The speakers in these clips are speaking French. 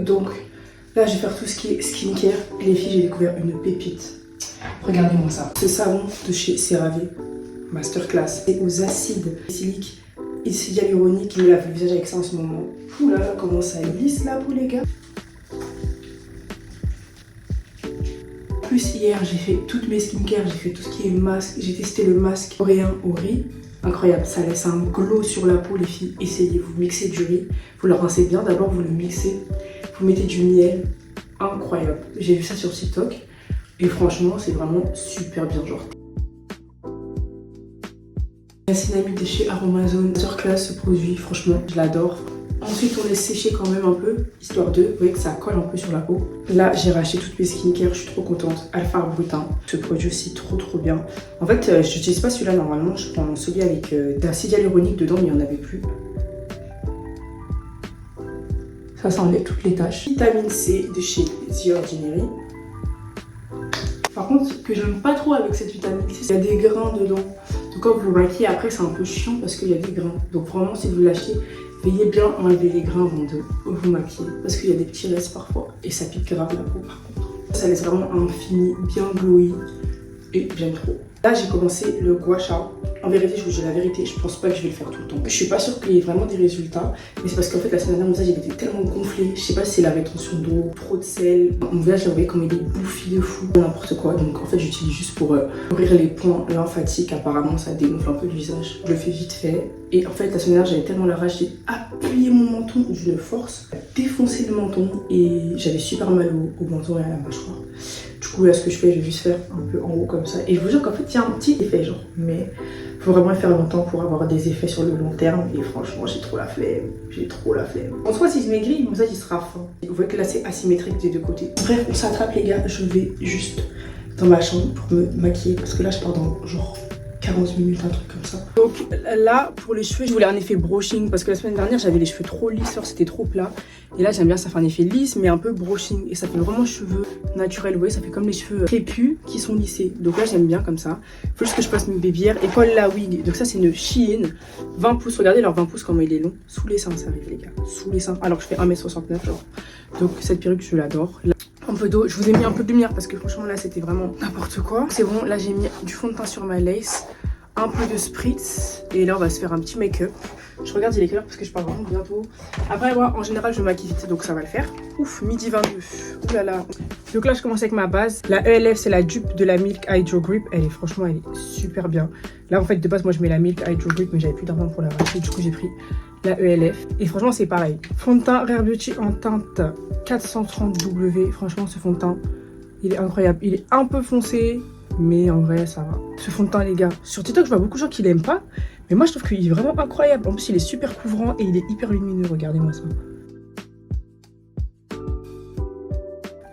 Donc là je vais faire tout ce qui est skincare. Et les filles, j'ai découvert une pépite. Regardez-moi ça. Ce savon de chez CeraVe Masterclass et aux acides siliques et hyaluronique. Il me lave le visage avec ça en ce moment. Ouh là là, comment ça lisse la peau les gars. Plus hier j'ai fait toutes mes skincare, j'ai fait tout ce qui est masque, j'ai testé le masque coréen au riz. Incroyable, ça laisse un glow sur la peau les filles. Essayez, vous mixez du riz, vous le rincez bien, d'abord vous le mixez, vous mettez du miel. Incroyable, j'ai vu ça sur TikTok et franchement c'est vraiment super bien genre. La Niacinamide de chez Aromazone, Masterclass, ce produit, franchement je l'adore. Ensuite on laisse sécher quand même un peu, histoire de, vous voyez que ça colle un peu sur la peau. Là j'ai racheté toutes mes skincare, je suis trop contente. Alpha Arbutin, ce produit aussi trop bien. En fait je n'utilise pas celui-là normalement, je prends celui avec d'acide hyaluronique dedans mais il n'y en avait plus. Ça enlève toutes les taches. Vitamine C de chez The Ordinary. Par contre, ce que j'aime pas trop avec cette vitamine C, il y a des grains dedans. Donc quand vous vous maquillez après c'est un peu chiant parce qu'il y a des grains. Donc vraiment si vous l'achetez, veillez bien à enlever les grains avant de vous maquiller parce qu'il y a des petits restes parfois et ça pique grave la peau par contre. Ça laisse vraiment un fini bien glowy et j'aime trop. Là j'ai commencé le gua sha. En vérité, je vous dis la vérité, je pense pas que je vais le faire tout le temps. Je suis pas sûre qu'il y ait vraiment des résultats, mais c'est parce qu'en fait la semaine dernière mon visage il était tellement gonflé. Je sais pas si c'est la rétention d'eau, trop de sel. Mon visage vous voyez comme il est bouffi de fou, n'importe quoi. Donc en fait j'utilise juste pour ouvrir les points lymphatiques. Apparemment ça dégonfle un peu le visage. Je le fais vite fait. Et en fait la semaine dernière j'avais tellement la rage, j'ai appuyé mon menton d'une force, défoncé le menton et j'avais super mal au menton et à la mâchoire. Du coup là ce que je fais, je vais juste faire un peu en haut comme ça. Et je vous jure qu'en fait il y a un petit effet genre, mais faut vraiment le faire longtemps pour avoir des effets sur le long terme. Et franchement j'ai trop la flemme, En soi si je maigris, mon visage il sera fin. Vous voyez que là c'est asymétrique des deux côtés. Bref on s'attrape les gars, je vais juste dans ma chambre pour me maquiller parce que là je pars dans genre 40 minutes, un truc comme ça. Donc là pour les cheveux je voulais un effet brushing parce que la semaine dernière j'avais les cheveux trop lisses, c'était trop plat. Et là j'aime bien, ça fait un effet lisse mais un peu brushing et ça fait vraiment cheveux naturels, vous voyez ça fait comme les cheveux crépus qui sont lissés. Donc là j'aime bien comme ça. Faut juste que je passe mes babyères et Paul la wig. Donc ça c'est une Shein 20 pouces, regardez leur 20 pouces comment il est long. Sous les seins ça arrive les gars, sous les seins. Alors que je fais 1m69 genre. Donc cette perruque je l'adore. Un peu d'eau, je vous ai mis un peu de lumière parce que franchement là c'était vraiment n'importe quoi. C'est bon, là j'ai mis du fond de teint sur ma lace, un peu de spritz et là on va se faire un petit make-up. Je regarde il est quelle heure parce que je pars vraiment bientôt. Après moi en général je me maquille vite donc ça va le faire. Ouf, midi 22, oulala. Donc là je commence avec ma base. La ELF c'est la dupe de la Milk Hydro Grip. Elle est franchement elle est super bien. Là en fait de base moi je mets la Milk Hydro Grip mais j'avais plus d'argent pour la racheter. Du coup j'ai pris la ELF. Et franchement c'est pareil. Fond de teint Rare Beauty en teinte 430W. Franchement ce fond de teint il est incroyable. Il est un peu foncé mais en vrai ça va. Ce fond de teint les gars, sur TikTok je vois beaucoup de gens qui l'aiment pas. Mais moi je trouve qu'il est vraiment incroyable. En plus il est super couvrant et il est hyper lumineux. Regardez-moi ça.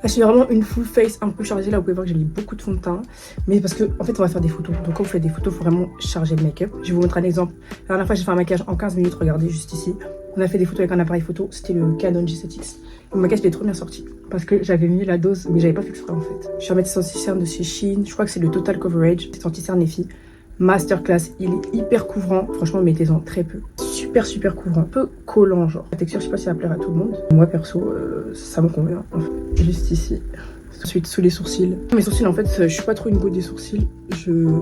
Là j'ai vraiment une full face un peu chargée. Là vous pouvez voir que j'ai mis beaucoup de fond de teint. Mais parce que en fait on va faire des photos. Donc quand vous faites des photos il faut vraiment charger le make-up. Je vais vous montrer un exemple. La dernière fois j'ai fait un maquillage en 15 minutes. Regardez juste ici. On a fait des photos avec un appareil photo. C'était le Canon G7X. Le maquillage était trop bien sorti. Parce que j'avais mis la dose mais j'avais pas fait exprès en fait. Je suis remettre cet anti-cerne de chez Shein. Je crois que c'est le Total Coverage. Cet anti-cerne les filles. Masterclass, il est hyper couvrant. Franchement, mettez-en très peu. Super couvrant. Un peu collant, genre. La texture, je sais pas si ça va plaire à tout le monde. Moi, perso, ça me convient. Juste ici. Ensuite, sous les sourcils. Mes sourcils, en fait, je suis pas trop une go des sourcils.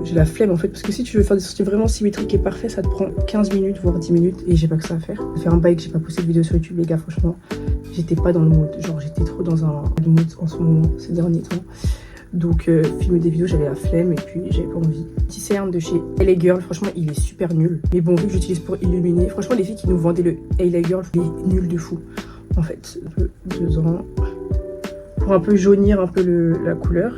J'ai la flemme, en fait. Parce que si tu veux faire des sourcils vraiment symétriques et parfaits, ça te prend 15 minutes, voire 10 minutes. Et j'ai pas que ça à faire. Ça fait un bail que j'ai pas posté de vidéo sur YouTube, les gars. Franchement, j'étais pas dans le mood. Genre, j'étais trop dans un mood en ce moment, ces derniers temps. Donc filmer des vidéos j'avais la flemme et puis j'avais pas envie. Petit cerne de chez LA Girl, franchement il est super nul. Mais bon vu que j'utilise pour illuminer, franchement les filles qui nous vendaient le LA Girl, il est nul de fou. En fait, dedans pour un peu jaunir un peu la couleur.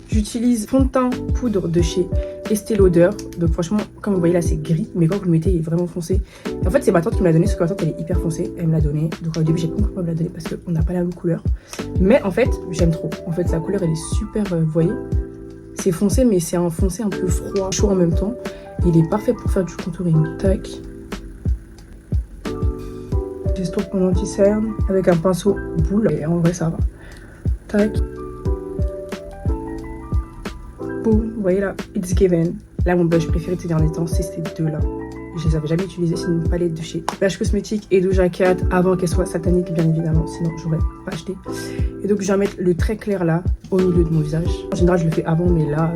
J'utilise fond de teint poudre de chez Estée Lauder. Donc franchement, comme vous voyez là, c'est gris. Mais quand vous le mettez, il est vraiment foncé. Et en fait, c'est ma tante qui me l'a donné. Parce que ma tante, elle est hyper foncée. Elle me l'a donné. Donc au début, j'ai pas compris pourquoi elle me l'a donné. Parce qu'on n'a pas la même couleur. Mais en fait, j'aime trop. En fait, sa couleur, elle est super, vous voyez. C'est foncé, mais c'est un foncé un peu froid, chaud en même temps. Il est parfait pour faire du contouring. Tac. J'estompe mon anti-cerne avec un pinceau boule. Et en vrai, ça va. Tac. Boum, vous voyez là, it's given. Là, mon blush préféré de ces derniers temps, c'est ces deux-là. Je les avais jamais utilisés, c'est une palette de chez Lush Cosmetics et Doja Cat avant qu'elle soit satanique, bien évidemment, sinon j'aurais pas acheté. Et donc je vais mettre le très clair là, au milieu de mon visage. En général, je le fais avant, mais là,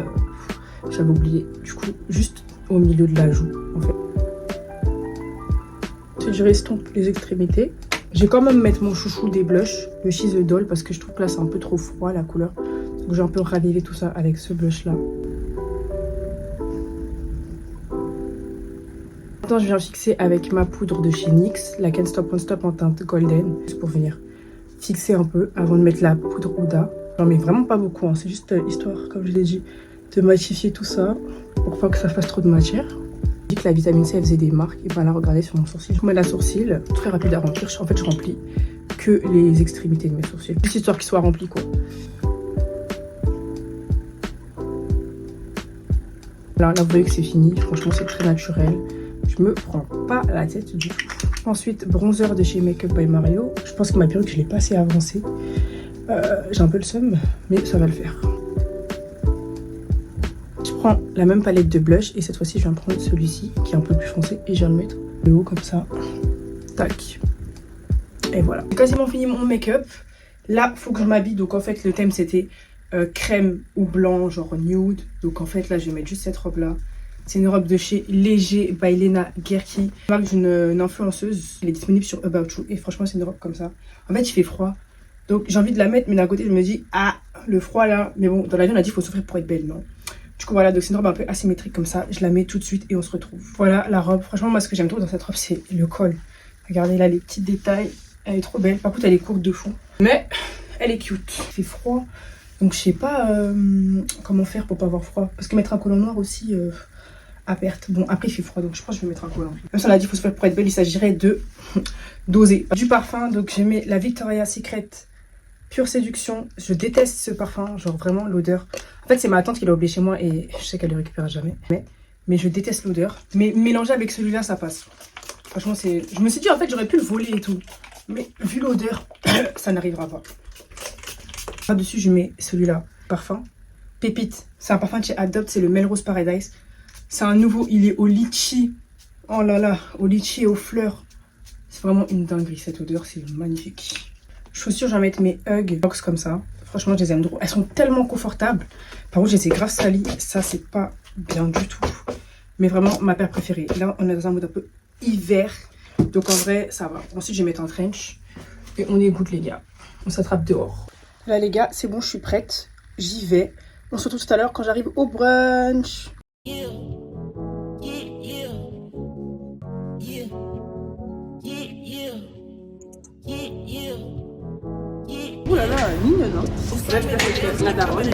j'avais oublié. Du coup, juste au milieu de la joue, en fait. Ensuite, je restompe les extrémités. Je vais quand même mettre mon chouchou des blushs, le She's a Doll, parce que je trouve que là, c'est un peu trop froid, la couleur. Donc, je vais un peu raviver tout ça avec ce blush-là. Maintenant, je viens fixer avec ma poudre de chez NYX, la Can't Stop Won't Stop en teinte golden, juste pour venir fixer un peu avant de mettre la poudre Huda. J'en mets vraiment pas beaucoup, hein. C'est juste histoire, comme je l'ai dit, de matifier tout ça pour pas que ça fasse trop de matière. J'ai dit que la vitamine C elle faisait des marques, et ben là, regardez sur mon sourcil. Je mets la sourcil, très rapide à remplir. En fait, je remplis que les extrémités de mes sourcils, juste histoire qu'ils soient remplis, quoi. Là, vous voyez que c'est fini, franchement, c'est très naturel. Je me prends pas la tête du tout. Ensuite, bronzer de chez Makeup by Mario. Je pense que ma perruque, je l'ai pas assez avancée. J'ai un peu le seum, mais ça va le faire. Je prends la même palette de blush et cette fois-ci, je viens prendre celui-ci qui est un peu plus foncé et je viens le mettre le haut comme ça. Tac. Et voilà. J'ai quasiment fini mon make-up. Là, faut que je m'habille. Donc en fait, le thème c'était crème ou blanc, genre nude. Donc en fait, là, je vais mettre juste cette robe-là. C'est une robe de chez Léger by Lena Gerke, marque d'une influenceuse. Elle est disponible sur About You et franchement c'est une robe comme ça. En fait il fait froid, donc j'ai envie de la mettre, mais d'un côté je me dis ah le froid là, mais bon dans la vie on a dit il faut souffrir pour être belle, non? Du coup voilà, donc c'est une robe un peu asymétrique comme ça. Je la mets tout de suite et on se retrouve. Voilà la robe. Franchement moi ce que j'aime trop dans cette robe c'est le col. Regardez là les petits détails, elle est trop belle. Par contre elle est courte de fou, mais elle est cute. Il fait froid, donc je sais pas comment faire pour pas avoir froid, parce que mettre un collant noir aussi à perte. Bon, après il fait froid, donc je pense que je vais mettre un collant. Même si on a dit qu'il faut se faire pour être belle, il s'agirait de doser. Du parfum, donc j'ai mis la Victoria's Secret Pure Séduction. Je déteste ce parfum, genre vraiment l'odeur. En fait, c'est ma tante qui l'a oublié chez moi et je sais qu'elle le récupérera jamais. Mais je déteste l'odeur. Mais mélangé avec celui-là, ça passe. Franchement, c'est. Je me suis dit en fait, j'aurais pu le voler et tout. Mais vu l'odeur, ça n'arrivera pas. Par-dessus, je mets celui-là, parfum. Pépite. C'est un parfum de chez Adopt, c'est le Melrose Paradise. C'est un nouveau, il est au litchi. Oh là là, au litchi et aux fleurs. C'est vraiment une dinguerie cette odeur, c'est magnifique. Chaussures, je vais mettre mes Hug Box comme ça. Franchement, je les aime trop. Elles sont tellement confortables. Par contre, je les ai grave salies. Ça, c'est pas bien du tout. Mais vraiment, ma paire préférée. Là, on est dans un mode un peu hiver. Donc en vrai, ça va. Ensuite, je vais mettre un trench. Et on égoutte, les gars. On s'attrape dehors. Là, les gars, c'est bon, je suis prête. J'y vais. On se retrouve tout à l'heure quand j'arrive au brunch. Ouh là là, mignonne, hein. Là, c'est la daronne.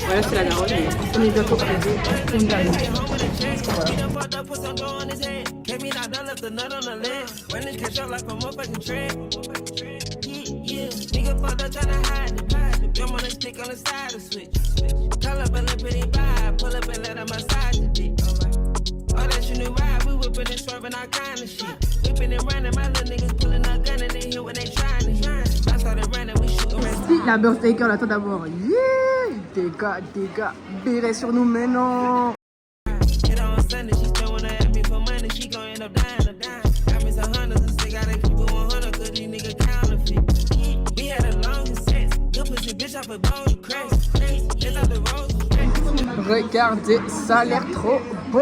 Voilà, c'est la daronne. On est bientôt arrivé. On est arrivé. La birthday girl attend d'abord. Yeah! Des gars, béret sur nous maintenant. Regardez, ça a l'air trop beau.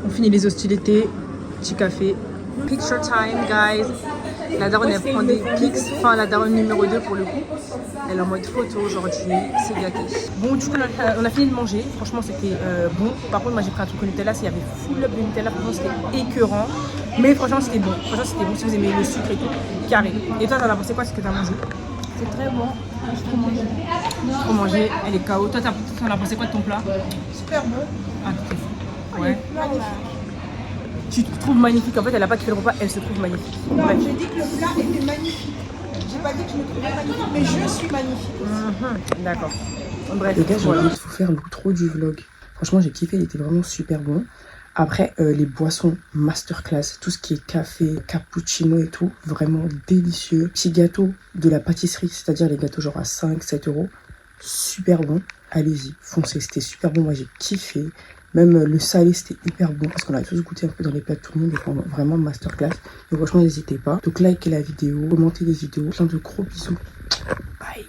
On finit les hostilités, petit café. Picture time, guys. La daronne, elle prend des pics. Enfin, la daronne numéro 2 pour le coup. Elle est en mode photo aujourd'hui, c'est gâté. Bon, du coup, on a fini de manger. Franchement, c'était bon. Par contre, moi, j'ai pris un truc au Nutella. Il y avait full up de Nutella. Franchement, c'était écœurant. Mais franchement, c'était bon. Franchement, c'était bon. Si vous aimez le sucre et tout, carré. Et toi, t'en as pensé quoi, ce que t'as mangé? C'est très bon. J'ai trop mangé. Trop mangé. Elle est KO. Toi, t'en as pensé quoi de ton plat? Super bon. Ah, t'es fou. Ouais. Magnifique. Tu te trouves magnifique. En fait, elle a pas kiffé le repas. Elle se trouve magnifique. Non, bref. J'ai dit que le plat était magnifique. J'ai pas dit que je me trouvais magnifique, mais je suis magnifique. D'accord. Bref, les gars, j'ai envie de vous faire l'outro du vlog. Franchement, j'ai kiffé, il était vraiment super bon. Après, les boissons masterclass, tout ce qui est café, cappuccino et tout, vraiment délicieux. Petit gâteau de la pâtisserie, c'est-à-dire les gâteaux genre à 5-7 euros, super bon. Allez-y, foncez, c'était super bon, moi j'ai kiffé. Même le salé, c'était hyper bon parce qu'on a tous goûté un peu dans les plats de tout le monde, donc vraiment masterclass. Donc franchement, n'hésitez pas. Donc likez la vidéo, commentez les vidéos, plein de gros bisous. Bye.